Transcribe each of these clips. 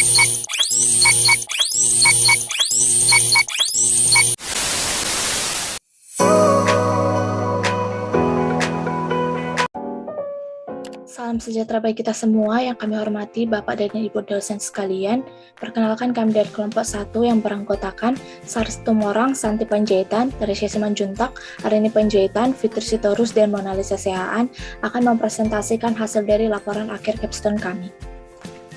Salam sejahtera bagi kita semua yang kami hormati Bapak dan Ibu dosen sekalian. Perkenalkan kami dari kelompok 1 yang beranggotakan Sars Tumorang, Santi Panjaitan, Teresia Simanjuntak, Arini Panjaitan, Fitri Sitorus, dan Mona Lisa Sehaan akan mempresentasikan hasil dari laporan akhir capstone kami.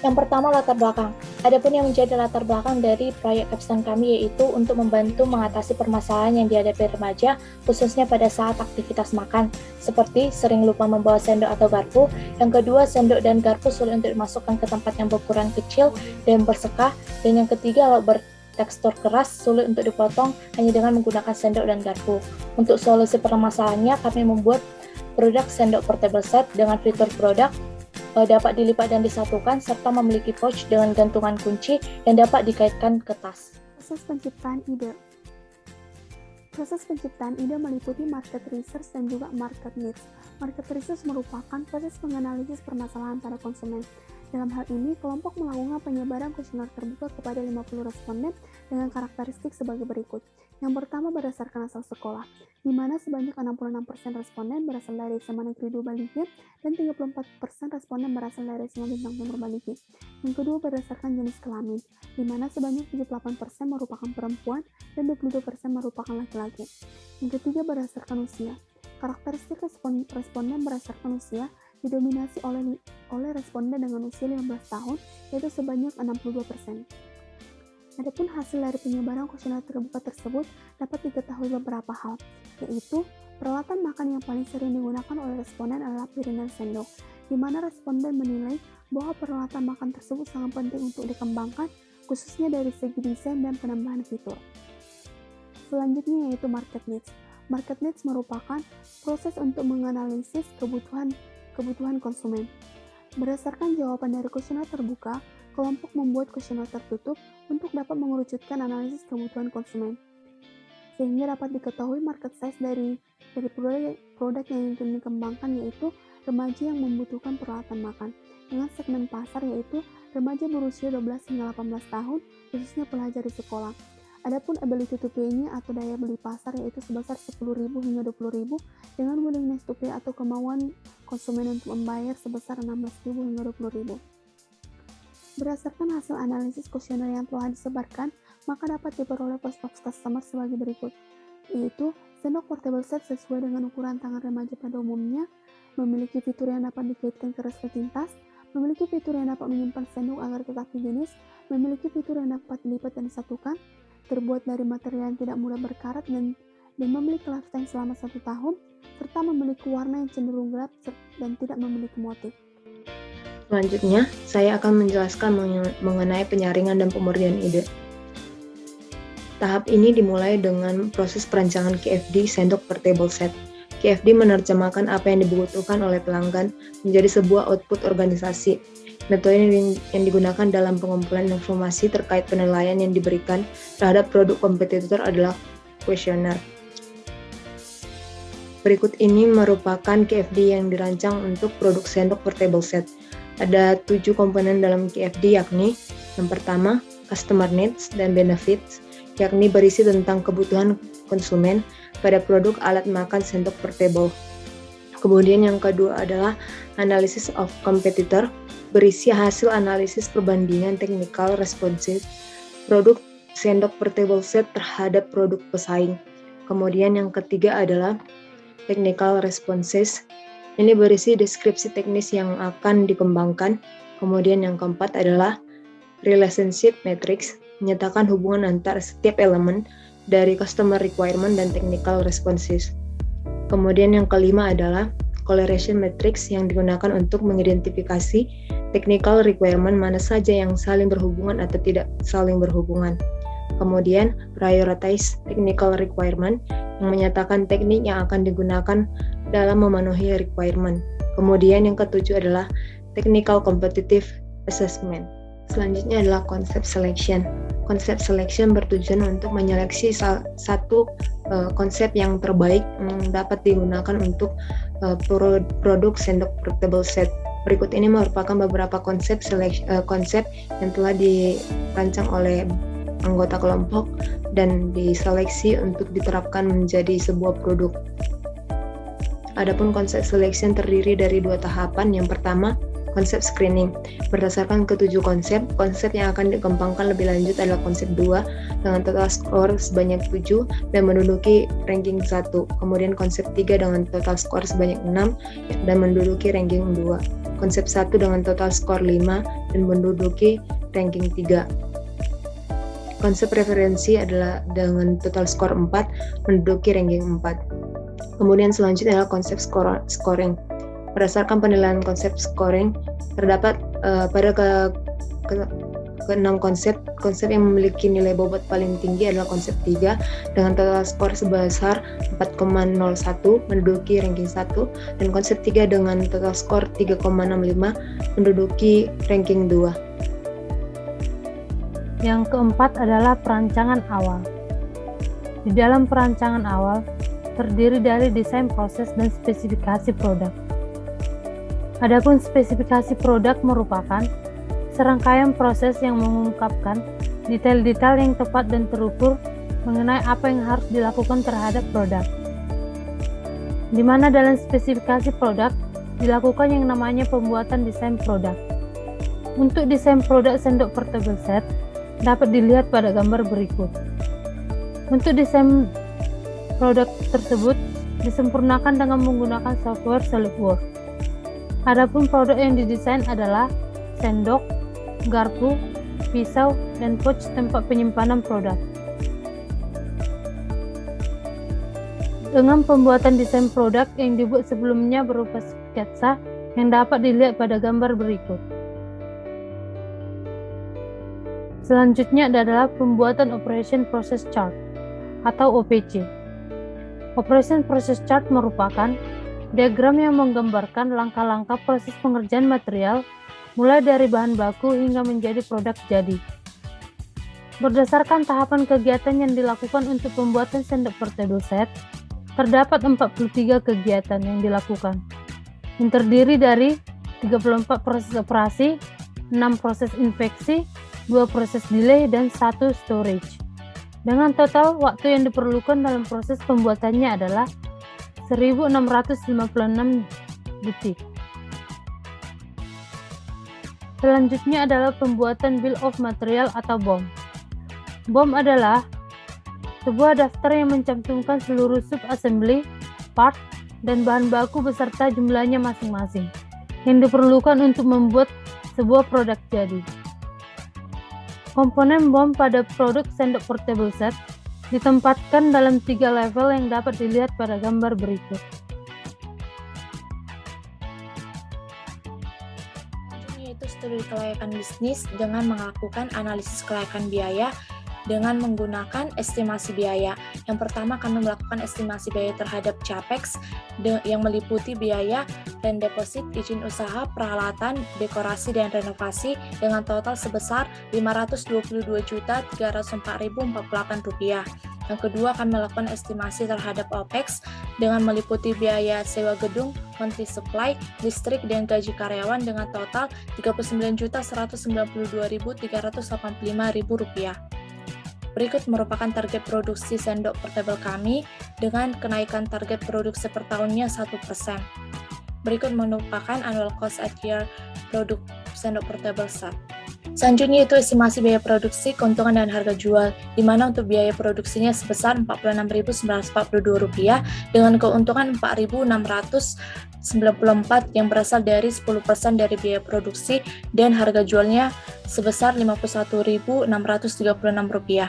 Yang pertama, latar belakang. Adapun yang menjadi latar belakang dari proyek capstone kami yaitu untuk membantu mengatasi permasalahan yang dihadapi remaja, khususnya pada saat aktivitas makan, seperti sering lupa membawa sendok atau garpu. Yang kedua, sendok dan garpu sulit untuk dimasukkan ke tempat yang berukuran kecil dan bersekah. Dan yang ketiga, lauk bertekstur keras, sulit untuk dipotong hanya dengan menggunakan sendok dan garpu. Untuk solusi permasalahannya, kami membuat produk sendok portable set dengan fitur produk dapat dilipat dan disatukan, serta memiliki pouch dengan gantungan kunci yang dapat dikaitkan ke tas. Proses penciptaan ide. Proses penciptaan ide meliputi market research dan juga market needs. Market research merupakan proses menganalisis permasalahan pada konsumen. Dalam hal ini, kelompok melakukan penyebaran kuesioner terbuka kepada 50 responden dengan karakteristik sebagai berikut. Yang pertama, berdasarkan asal sekolah, di mana sebanyak 66% responden berasal dari SMA Negeri 2 Baligi dan 34% responden berasal dari SMA Bintang Timur Baligi. Yang kedua, berdasarkan jenis kelamin, di mana sebanyak 78% merupakan perempuan dan 22% merupakan laki-laki. Yang ketiga, berdasarkan usia. Karakteristik responden berdasarkan usia didominasi oleh responden dengan usia 15 tahun, yaitu sebanyak 62%. Adapun hasil dari penyebaran kuesioner terbuka tersebut dapat diketahui beberapa hal, yaitu peralatan makan yang paling sering digunakan oleh responden adalah piring dan sendok, di mana responden menilai bahwa peralatan makan tersebut sangat penting untuk dikembangkan, khususnya dari segi desain dan penambahan fitur. Selanjutnya yaitu market needs. Market needs merupakan proses untuk menganalisis kebutuhan konsumen. Berdasarkan jawaban dari kuesioner terbuka, kelompok membuat kuesioner tertutup untuk dapat mengerucutkan analisis kebutuhan konsumen, sehingga dapat diketahui market size dari produk yang ingin dikembangkan, yaitu remaja yang membutuhkan peralatan makan, dengan segmen pasar yaitu remaja berusia 12 hingga 18 tahun, khususnya pelajar di sekolah. Adapun ability to pay-nya atau daya beli pasar yaitu sebesar 10.000 hingga 20.000 dengan willingness to pay atau kemauan konsumen untuk membayar sebesar 16.000 hingga 20.000. Berdasarkan hasil analisis kuesioner yang telah disebarkan, maka dapat diperoleh post of customer sebagai berikut, yaitu sendok portable set sesuai dengan ukuran tangan remaja pada umumnya, memiliki fitur yang dapat dikaitkan ke resleting tas, memiliki fitur yang dapat menyimpan sendok agar tetap higienis, memiliki fitur yang dapat dilipat dan disatukan, terbuat dari material yang tidak mudah berkarat dan memiliki lifetime selama 1 tahun, serta memiliki warna yang cenderung gelap dan tidak memiliki motif. Selanjutnya, saya akan menjelaskan mengenai penyaringan dan pemurnian ide. Tahap ini dimulai dengan proses perancangan KFD sendok portable set. KFD menerjemahkan apa yang dibutuhkan oleh pelanggan menjadi sebuah output organisasi. Metode yang digunakan dalam pengumpulan informasi terkait penilaian yang diberikan terhadap produk kompetitor adalah kuesioner. Berikut ini merupakan KFD yang dirancang untuk produk sendok portable set. Ada 7 komponen dalam KFD, yakni yang pertama, customer needs dan benefits, yakni berisi tentang kebutuhan konsumen pada produk alat makan sendok portable. Kemudian yang kedua adalah analysis of competitor, berisi hasil analisis perbandingan technical responses produk sendok portable set terhadap produk pesaing. Kemudian yang ketiga adalah technical responses, ini berisi deskripsi teknis yang akan dikembangkan. Kemudian yang keempat adalah relationship matrix, menyatakan hubungan antar setiap elemen dari customer requirement dan technical responses. Kemudian yang kelima adalah correlation matrix yang digunakan untuk mengidentifikasi technical requirement mana saja yang saling berhubungan atau tidak saling berhubungan. Kemudian prioritize technical requirement yang menyatakan teknik yang akan digunakan dalam memenuhi requirement. Kemudian yang ketujuh adalah technical competitive assessment. Selanjutnya adalah concept selection. Concept selection bertujuan untuk menyeleksi satu konsep yang terbaik yang dapat digunakan untuk produk sendok portable set. Berikut ini merupakan beberapa konsep yang telah dirancang oleh anggota kelompok dan diseleksi untuk diterapkan menjadi sebuah produk. Adapun konsep selection terdiri dari 2 tahapan. Yang pertama, konsep screening. Berdasarkan ketujuh konsep yang akan dikembangkan lebih lanjut adalah konsep 2 dengan total skor sebanyak 7 dan menduduki ranking 1. Kemudian konsep 3 dengan total skor sebanyak 6 dan menduduki ranking 2. Konsep 1 dengan total skor 5 dan menduduki ranking 3. Konsep referensi adalah dengan total skor 4 menduduki ranking 4. Kemudian selanjutnya adalah konsep scoring. Berdasarkan penilaian konsep scoring, terdapat pada ke-6 konsep yang memiliki nilai bobot paling tinggi adalah konsep 3 dengan total skor sebesar 4,01 menduduki ranking 1 dan konsep 3 dengan total skor 3,65 menduduki ranking 2. Yang keempat adalah perancangan awal. Di dalam perancangan awal terdiri dari desain proses dan spesifikasi produk. Adapun spesifikasi produk merupakan serangkaian proses yang mengungkapkan detail-detail yang tepat dan terukur mengenai apa yang harus dilakukan terhadap produk. Di mana dalam spesifikasi produk dilakukan yang namanya pembuatan desain produk. Untuk desain produk sendok portable set dapat dilihat pada gambar berikut. Untuk desain produk tersebut disempurnakan dengan menggunakan software SolidWorks. Adapun produk yang didesain adalah sendok, garpu, pisau, dan pouch tempat penyimpanan produk. Dengan pembuatan desain produk yang dibuat sebelumnya berupa sketsa yang dapat dilihat pada gambar berikut. Selanjutnya adalah pembuatan Operation Process Chart atau OPC. Operation Process Chart merupakan diagram yang menggambarkan langkah-langkah proses pengerjaan material mulai dari bahan baku hingga menjadi produk jadi. Berdasarkan tahapan kegiatan yang dilakukan untuk pembuatan sendok portable set, terdapat 43 kegiatan yang dilakukan, yang terdiri dari 34 proses operasi, 6 proses infeksi, 2 proses delay, dan 1 storage. Dengan total waktu yang diperlukan dalam proses pembuatannya adalah 1656 detik. Selanjutnya adalah pembuatan Bill of Material atau BOM. BOM adalah sebuah daftar yang mencantumkan seluruh sub-assembly, part, dan bahan baku beserta jumlahnya masing-masing yang diperlukan untuk membuat sebuah produk jadi. Komponen BOM pada produk sendok portable set ditempatkan dalam 3 level yang dapat dilihat pada gambar berikut. Yaitu studi kelayakan bisnis dengan melakukan analisis kelayakan biaya dengan menggunakan estimasi biaya. Yang pertama, kami melakukan estimasi biaya terhadap CAPEX yang meliputi biaya dan deposit, izin usaha, peralatan, dekorasi, dan renovasi dengan total sebesar Rp522.304.048. Yang kedua, kami melakukan estimasi terhadap OPEX dengan meliputi biaya sewa gedung, monthly supply, listrik, dan gaji karyawan dengan total Rp39.192.385.000. Berikut merupakan target produksi sendok portable kami dengan kenaikan target produksi per tahunnya 1%. Berikut merupakan annual cost at year produk sendok portable set. Selanjutnya itu estimasi biaya produksi, keuntungan, dan harga jual, di mana untuk biaya produksinya sebesar Rp46.942 dengan keuntungan Rp4.694 yang berasal dari 10% dari biaya produksi dan harga jualnya sebesar Rp51.636.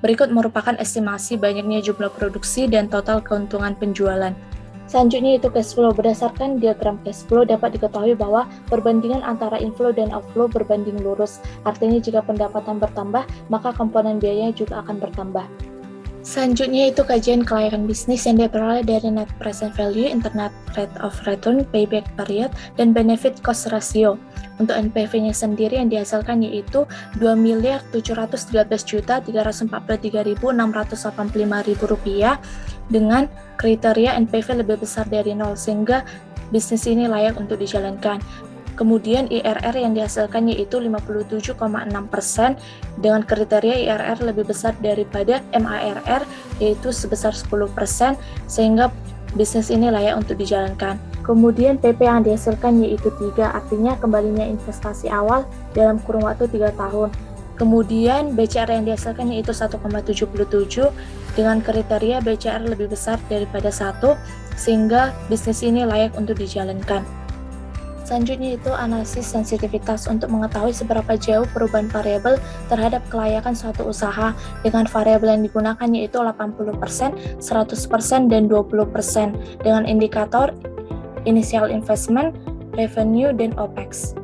Berikut merupakan estimasi banyaknya jumlah produksi dan total keuntungan penjualan. Selanjutnya itu cash flow. Berdasarkan diagram cash flow dapat diketahui bahwa perbandingan antara inflow dan outflow berbanding lurus. Artinya jika pendapatan bertambah, maka komponen biayanya juga akan bertambah. Selanjutnya itu kajian kelayakan bisnis yang diperoleh dari net present value, internal rate of return, payback period, dan benefit cost ratio. Untuk NPV-nya sendiri yang dihasilkan yaitu Rp2.713.343.685 dengan kriteria NPV lebih besar dari 0 sehingga bisnis ini layak untuk dijalankan. Kemudian IRR yang dihasilkan yaitu 57,6% dengan kriteria IRR lebih besar daripada MARR yaitu sebesar 10% sehingga bisnis ini layak untuk dijalankan. Kemudian PP yang dihasilkan yaitu 3, artinya kembalinya investasi awal dalam kurun waktu 3 tahun. Kemudian BCR yang dihasilkan yaitu 1,77 dengan kriteria BCR lebih besar daripada 1 sehingga bisnis ini layak untuk dijalankan. Selanjutnya itu analisis sensitivitas untuk mengetahui seberapa jauh perubahan variabel terhadap kelayakan suatu usaha dengan variabel yang digunakan yaitu 80%, 100%, dan 20% dengan indikator initial investment, revenue, dan OPEX.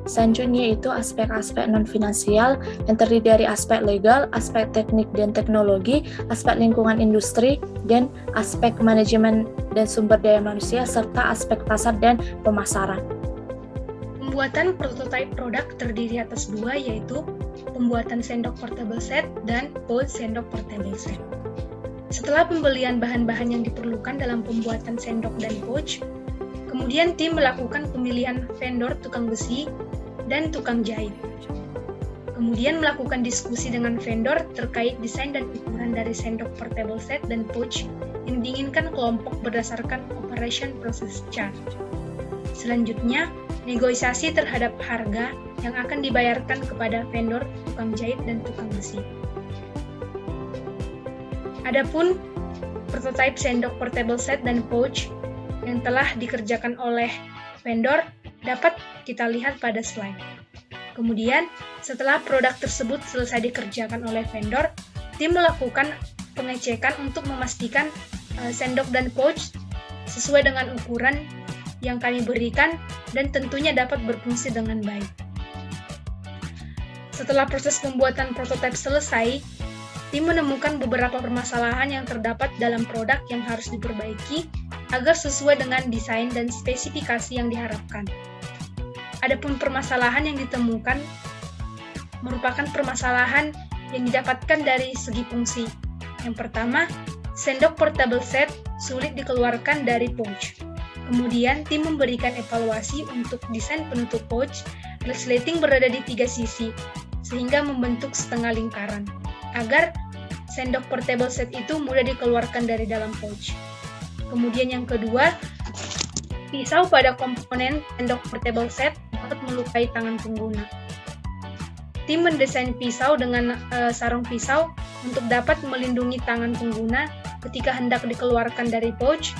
Selanjutnya itu aspek-aspek non-finansial yang terdiri dari aspek legal, aspek teknik dan teknologi, aspek lingkungan industri, dan aspek manajemen dan sumber daya manusia, serta aspek pasar dan pemasaran. Pembuatan prototipe produk terdiri atas 2, yaitu pembuatan sendok portable set dan pouch sendok portable set. Setelah pembelian bahan-bahan yang diperlukan dalam pembuatan sendok dan pouch, kemudian tim melakukan pemilihan vendor tukang besi dan tukang jahit. Kemudian melakukan diskusi dengan vendor terkait desain dan ukuran dari sendok portable set dan pouch yang diinginkan kelompok berdasarkan operation process chart. Selanjutnya, negosiasi terhadap harga yang akan dibayarkan kepada vendor, tukang jahit, dan tukang besi. Adapun prototipe sendok portable set dan pouch yang telah dikerjakan oleh vendor dapat kita lihat pada slide. Kemudian, setelah produk tersebut selesai dikerjakan oleh vendor, tim melakukan pengecekan untuk memastikan sendok dan pouch sesuai dengan ukuran yang kami berikan dan tentunya dapat berfungsi dengan baik. Setelah proses pembuatan prototipe selesai, tim menemukan beberapa permasalahan yang terdapat dalam produk yang harus diperbaiki agar sesuai dengan desain dan spesifikasi yang diharapkan. Adapun permasalahan yang ditemukan merupakan permasalahan yang didapatkan dari segi fungsi. Yang pertama, sendok portable set sulit dikeluarkan dari pouch. Kemudian, tim memberikan evaluasi untuk desain penutup pouch, resleting berada di 3 sisi, sehingga membentuk setengah lingkaran, agar sendok portable set itu mudah dikeluarkan dari dalam pouch. Kemudian yang kedua, pisau pada komponen sendok portable set dapat melukai tangan pengguna. Tim mendesain pisau dengan sarung pisau untuk dapat melindungi tangan pengguna ketika hendak dikeluarkan dari pouch,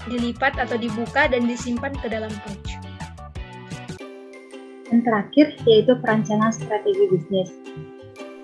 dilipat atau dibuka dan disimpan ke dalam pouch. Dan terakhir yaitu perancangan strategi bisnis.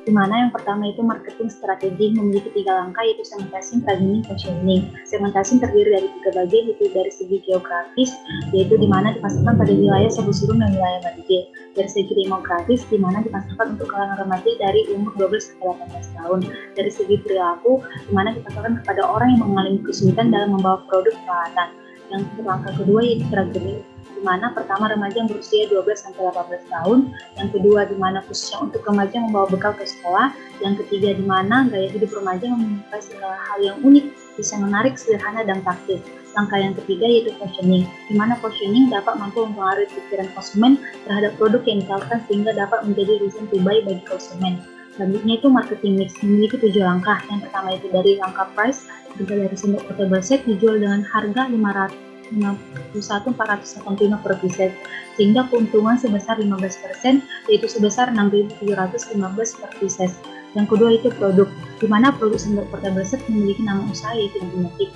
Di mana yang pertama itu marketing strategi memiliki 3 langkah yaitu segmentation, targeting, positioning. Segmentation terdiri dari 3 bagian yaitu dari segi geografis yaitu di mana dipasarkan pada wilayah Sebusurung dan wilayah Banjir. Dari segi demografis di mana dipasarkan untuk kalangan remaja dari umur 12 sampai 18 tahun. Dari segi perilaku di mana dipasarkan kepada orang yang mengalami kesulitan dalam membawa produk peralatan. Yang langkah kedua yaitu targeting, di mana pertama remaja yang berusia 12-18 tahun, yang kedua di mana khususnya untuk remaja membawa bekal ke sekolah, yang ketiga di mana gaya hidup remaja menyukai segala hal yang unik, bisa menarik, sederhana, dan praktis. Langkah yang ketiga yaitu positioning, di mana positioning dapat mampu mempengaruhi pikiran konsumen terhadap produk yang ditawarkan sehingga dapat menjadi reason to buy bagi konsumen. Selanjutnya itu marketing mix, memiliki 7 langkah. Yang pertama itu dari langkah price, harga dari sendok portable set dijual dengan harga 51.485 per pieces, sehingga keuntungan sebesar 15%, yaitu sebesar 6.715 per pieces. Yang kedua itu produk, di mana produk sendok portable set memiliki nama usaha yaitu Infinity.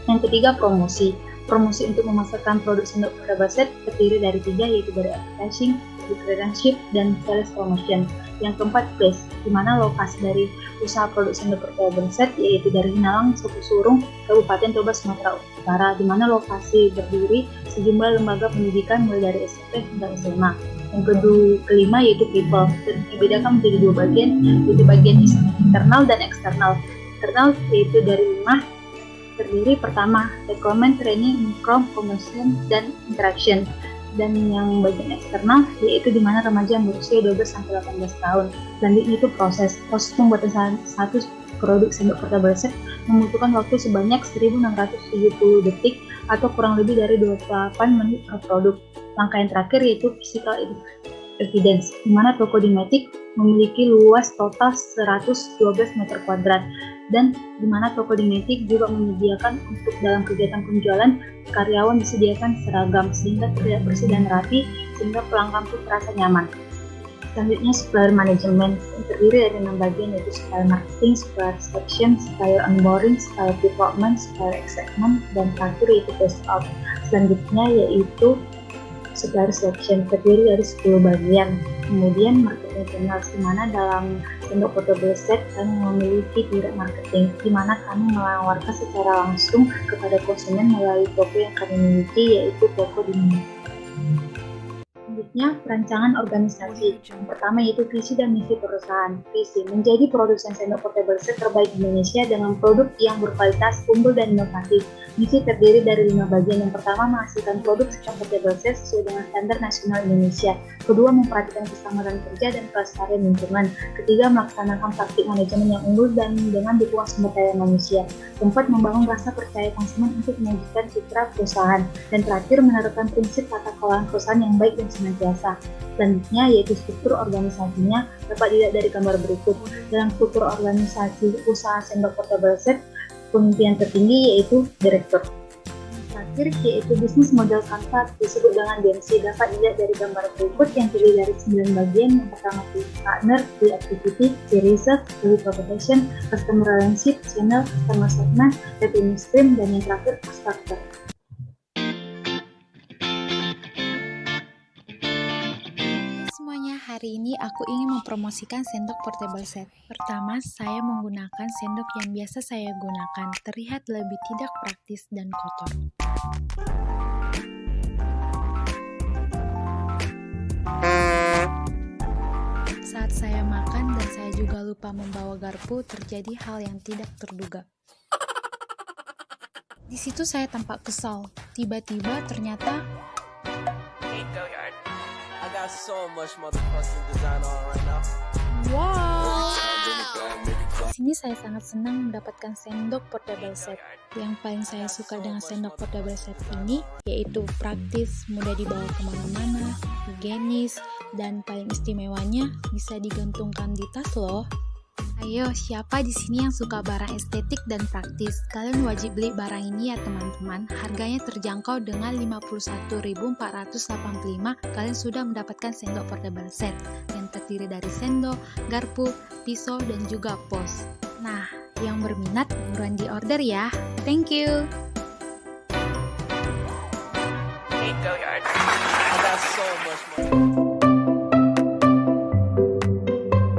Yang ketiga promosi. Promosi untuk memasarkan produk sendok portable set terdiri dari 3 yaitu dari advertising, relationship, dan sales promotion. Yang keempat place, di mana lokasi dari usaha produk sendok portable set yaitu dari Hinalang, Sebusurung, Kabupaten Toba, Sumatera Utara, di mana lokasi berdiri sejumlah lembaga pendidikan mulai dari SMP hingga SMA. Yang kelima yaitu people, dan dibedakan menjadi 2 bagian, yaitu bagian internal dan eksternal. Internal yaitu dari 5, terdiri pertama requirement, training, promotion, dan interaction. Dan yang bagian eksternal yaitu di mana remaja yang berusia 12-18 tahun. Selanjutnya itu proses pembuatan satu produk sendok portable set membutuhkan waktu sebanyak 1.670 detik atau kurang lebih dari 28 menit per produk. Langkah yang terakhir yaitu physical evidence, di mana toko Dematic memiliki luas total 112 meter kuadrat, dan di mana toko Dematic juga menyediakan untuk dalam kegiatan penjualan, karyawan disediakan seragam sehingga terlihat bersih dan rapi, sehingga pelanggan pun terasa nyaman. Selanjutnya supplier management, yang terdiri dari 6 bagian yaitu supplier marketing, supplier selection, supplier onboarding, supplier development, supplier excitement, dan terakhir yaitu post out. Selanjutnya yaitu supplier selection, terdiri dari 10 bagian. Kemudian marketing channels, di mana dalam sendok portable set kami memiliki direct marketing, di mana kami menawarkan secara langsung kepada konsumen melalui toko yang kami miliki, yaitu toko Dematic. Selanjutnya, perancangan organisasi. Yang pertama yaitu visi dan misi perusahaan. Visi, menjadi produsen sendok portable set terbaik di Indonesia dengan produk yang berkualitas, unggul, dan inovatif. Misi terdiri dari 5 bagian. Yang pertama, menghasilkan produk sendok portable set sesuai dengan standar nasional Indonesia. Kedua, memperhatikan keselamatan kerja dan kelestarian lingkungan. Ketiga, melaksanakan praktik manajemen yang unggul dan dengan dukungan sumber daya manusia. Keempat, membangun rasa percaya konsumen untuk mewujudkan citra perusahaan. Dan terakhir, menerapkan prinsip tata kelola perusahaan yang baik dan senantiasa. Selanjutnya yaitu struktur organisasinya dapat dilihat dari gambar berikut. Dalam struktur organisasi usaha sendok portable set, pemimpinan tertinggi yaitu direktur. Terakhir yaitu bisnis model kanvas disebut dengan BMC, dapat dilihat dari gambar berikut yang terdiri dari 9 bagian. Yang pertama di partner, di activity, di research, di proposition, customer relationship, channel, customer segment, revenue stream, dan yang terakhir structure. Semuanya, hari ini aku ingin mempromosikan sendok portable set. Pertama, saya menggunakan sendok yang biasa saya gunakan, terlihat lebih tidak praktis dan kotor. Saat saya makan dan saya juga lupa membawa garpu, terjadi hal yang tidak terduga. Di situ saya tampak kesal. Tiba-tiba ternyata so much motherfucking design on right now. wow. Di sini saya sangat senang mendapatkan sendok portable set. Yang paling saya suka dengan sendok portable set ini yaitu praktis, mudah dibawa kemana-mana, higienis, dan paling istimewanya bisa digantungkan di tas loh. Ayo, siapa di sini yang suka barang estetik dan praktis? Kalian wajib beli barang ini ya teman-teman. Harganya terjangkau dengan 51.485. Kalian sudah mendapatkan sendok portable set yang terdiri dari sendok, garpu, pisau, dan juga pos. Nah, yang berminat buruan di order ya. Thank you. I got so much money.